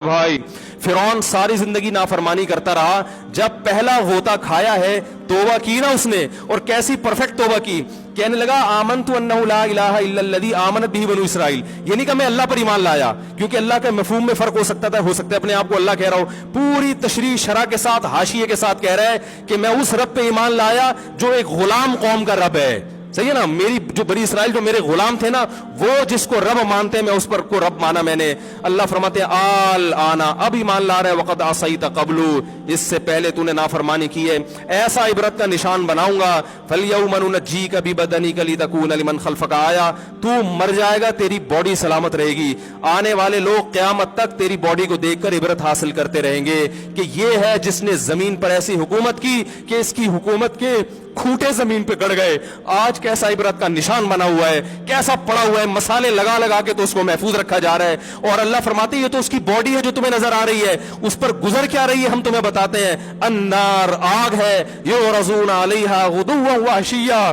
भाई फिरौन सारी जिंदगी नाफरमानी करता रहा, जब पहला गोता खाया है तौबा की ना उसने, और कैसी परफेक्ट तौबा की। कहने लगा आमनतु अन्नहु ला इलाहा इल्लल्लज़ी आमनत बिही बनु इसराइल। ये नहीं कि मैं अल्लाह पर ईमान लाया, क्योंकि अल्लाह के मफहूम में फर्क हो सकता था, हो सकता है अपने आप को अल्लाह कह रहा हो। पूरी तशरीह शरह के साथ हाशिये के साथ कह रहा है कि मैं उस रब पे ईमान लाया जो एक गुलाम कौम का रब है। सही है ना, मेरी जो बनी इसराइल जो मेरे गुलाम थे ना, वो जिसको रब मानते हैं मैं उस पर को रब माना मैंने। अल्लाह फरमाते आल आना, अब ईमान ला रहा है, वक़द असैत क़ब्लु, इससे पहले तूने नाफरमानी की है। ऐसा इबरत का निशान बनाऊंगा, फलयौम नुनज्जीका बिबदनिका लितकूना लिमन खल्फका आया, तू मर जाएगा तेरी बॉडी सलामत रहेगी, आने वाले लोग क़यामत तक तेरी बॉडी को देखकर इबरत हासिल करते रहेंगे कि ये है जिसने जमीन पर ऐसी हुकूमत की कि इसकी हुकूमत के खूंटे जमीन पे गड़ गए। आज कैसा इबरत का निशान बना हुआ है, कैसा पड़ा हुआ है, मसाले लगा लगा के तो उसको महफूज रखा जा रहा है। और अल्लाह फरमाते हैं ये तो उसकी बॉडी है जो तुम्हें नजर आ रही है, उस पर गुजर क्या रही है हम तुम्हें बताते हैं। अन्नार, आग है, युरज़ून अलैहा गुदुव्वन व अशिय्या,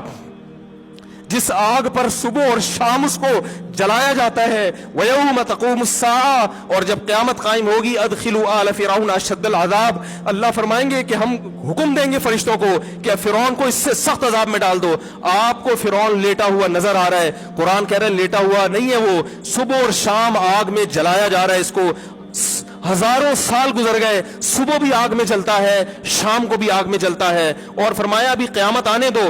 जिस आग पर सुबह और शाम उसको जलाया जाता है। वयौम तक़ूमुस्साआ, और जब क़यामत कायम होगी, अदखिलू आल फ़िरऔन अशद्दल अज़ाब, अल्लाह फरमाएंगे कि हम हुक्म देंगे फरिश्तों को कि फ़िरौन को इससे सख्त अज़ाब में डाल दो। आपको फ़िरौन लेटा हुआ नजर आ रहा है, कुरान कह रहा है लेटा हुआ नहीं है वो, सुबह और शाम आग में जलाया जा रहा है इसको। हजारों साल गुजर गए, सुबह भी आग में जलता है, शाम को भी आग में जलता है। और फरमाया अभी क़यामत आने दो,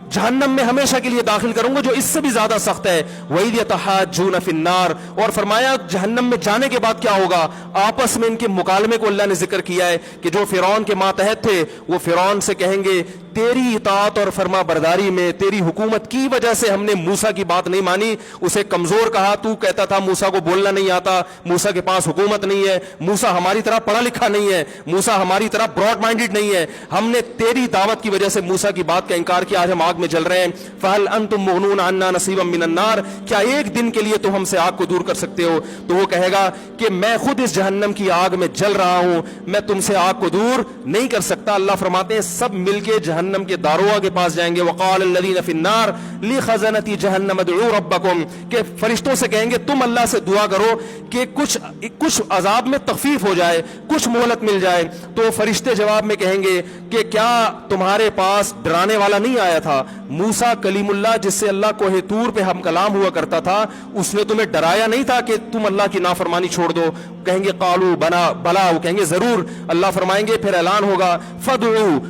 जहन्नम में हमेशा के लिए दाखिल करूंगा जो इससे भी ज्यादा सख्त है। वही यतहाज्जून फिन्नार, और फरमाया जहन्नम में जाने के बाद क्या होगा। आपस में इनके मुकालमे को अल्लाह ने जिक्र किया है कि जो फिरौन के मातहत थे वो फिरौन से कहेंगे तेरी इताअत और फरमा बरदारी में, तेरी हुकूमत की वजह से हमने मूसा की बात नहीं मानी, उसे कमजोर कहा। तू कहता था मूसा को बोलना नहीं आता, मूसा के पास हुकूमत नहीं है, मूसा हमारी तरह पढ़ा लिखा नहीं है, मूसा हमारी तरह ब्रॉड माइंडेड नहीं है। हमने तेरी दावत की वजह से मूसा की बात का इनकार किया, आज हम आग में जल रहे हैं। फहल अंतुम मुगनून अन्ना नसीबम मिनन नार, क्या एक दिन के लिए तो हमसे आग को दूर कर सकते हो। तो वो कहेगा कि मैं खुद इस जहन्नम की आग में जल रहा हूं, मैं तुमसे आग को दूर नहीं कर सकता। अल्लाह फरमाते हैं सब मिलके जहन्नम के दारोगा के पास जाएंगे। वक़ाल अल्लज़ीना फ़िन्नार लिख़ज़नती जहन्नम उदऊ रब्बकुम, के फरिश्तों से कहेंगे तुम अल्लाह से दुआ करो कि कुछ अजाब में तखफीफ हो जाए, कुछ मोहलत मिल जाए। तो फरिश्ते जवाब में कहेंगे कि क्या तुम्हारे पास डराने वाला नहीं आया था, मूसा कलीमुल्लाह जिससे अल्लाह कोहे तूर पे हम कलाम हुआ करता था, उसने तुम्हें डराया नहीं था कि तुम अल्लाह की नाफरमानी छोड़ दो। कहेंगे कालू बला, वो कहेंगे जरूर। अल्लाह फरमाएंगे फिर ऐलान होगा फदउ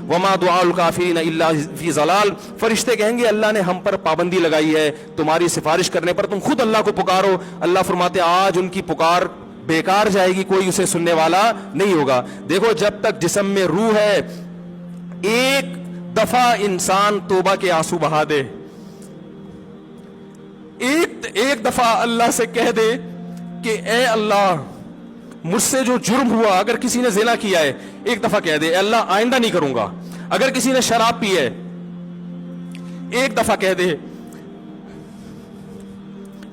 वमा दुआउल काफिरीन इल्ला फी ज़लाल, फरिश्ते कहेंगे अल्लाह ने हम पर पाबंदी लगाई है, तुम्हारी सिफारिश करने पर तुम खुद अल्लाह को पुकारो। अल्लाह फरमाते आज उनकी पुकार बेकार जाएगी, कोई उसे सुनने वाला नहीं होगा। देखो जब तक जिस्म में रूह है, एक दफा इंसान तौबा के आंसू बहा दे, एक दफा अल्लाह से कह दे कि ए अल्लाह मुझसे जो जुर्म हुआ, अगर किसी ने ज़िना किया है एक दफा कह दे अल्लाह आइंदा नहीं करूंगा। अगर किसी ने शराब पी है एक दफा कह दे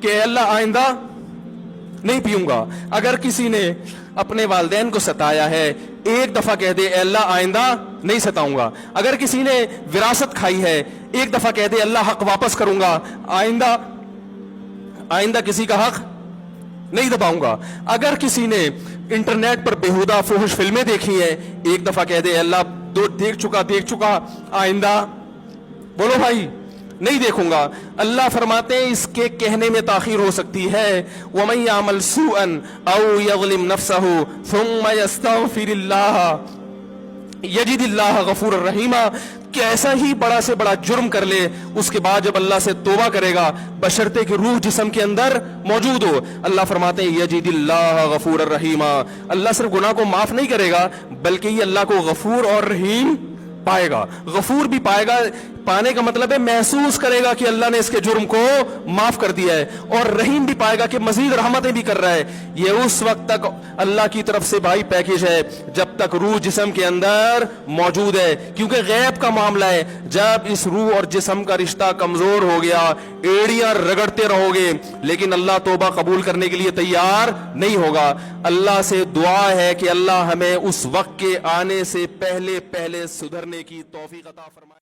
कि अल्लाह आइंदा नहीं पीऊंगा। अगर किसी ने अपने वालिदैन को सताया है एक दफा कह दे अल्लाह आइंदा नहीं सताऊंगा। अगर किसी ने विरासत खाई है एक दफा कह दे अल्लाह हक वापस करूंगा, आइंदा किसी का हक नहीं दबाऊंगा। अगर किसी ने इंटरनेट पर बेहुदा फुहश फिल्में देखी हैं एक दफा कह दे अल्लाह देख चुका, आइंदा बोलो भाई नहीं देखूंगा। अल्लाह फरमाते हैं इसके कहने में ताखीर हो सकती है। वमन यामल सूअन औ यज़लिम नफ्सहु सुम्मा यस्तग़फिरिल्लाह यजिदिल्लाह गफूरर रहीमा, कि ऐसा ही बड़ा से बड़ा जुर्म कर ले, उसके बाद जब अल्लाह से तौबा करेगा बशर्ते कि रूह जिस्म के अंदर मौजूद हो, अल्लाह फरमाते हैं यजिदिल्लाह गफूरर रहीमा, अल्लाह सिर्फ गुनाह को माफ नहीं करेगा बल्कि ये अल्लाह को गफूर और रहीम पाएगा। गफूर भी पाएगा, पाने का मतलब है महसूस करेगा कि अल्लाह ने इसके जुर्म को माफ कर दिया है, और रहीम भी पाएगा कि मजीद रहमतें भी कर रहा है। ये उस वक्त तक अल्लाह की तरफ से भाई पैकेज है जब तक रूह जिस्म के अंदर मौजूद है, क्योंकि गैब का मामला है। जब इस रूह और जिस्म का रिश्ता कमजोर हो गया, एड़ियां रगड़ते रहोगे लेकिन अल्लाह तौबा कबूल करने के लिए तैयार नहीं होगा। अल्लाह से दुआ है कि अल्लाह हमें उस वक्त के आने से पहले सुधरने की तौफीक अता फरमाए।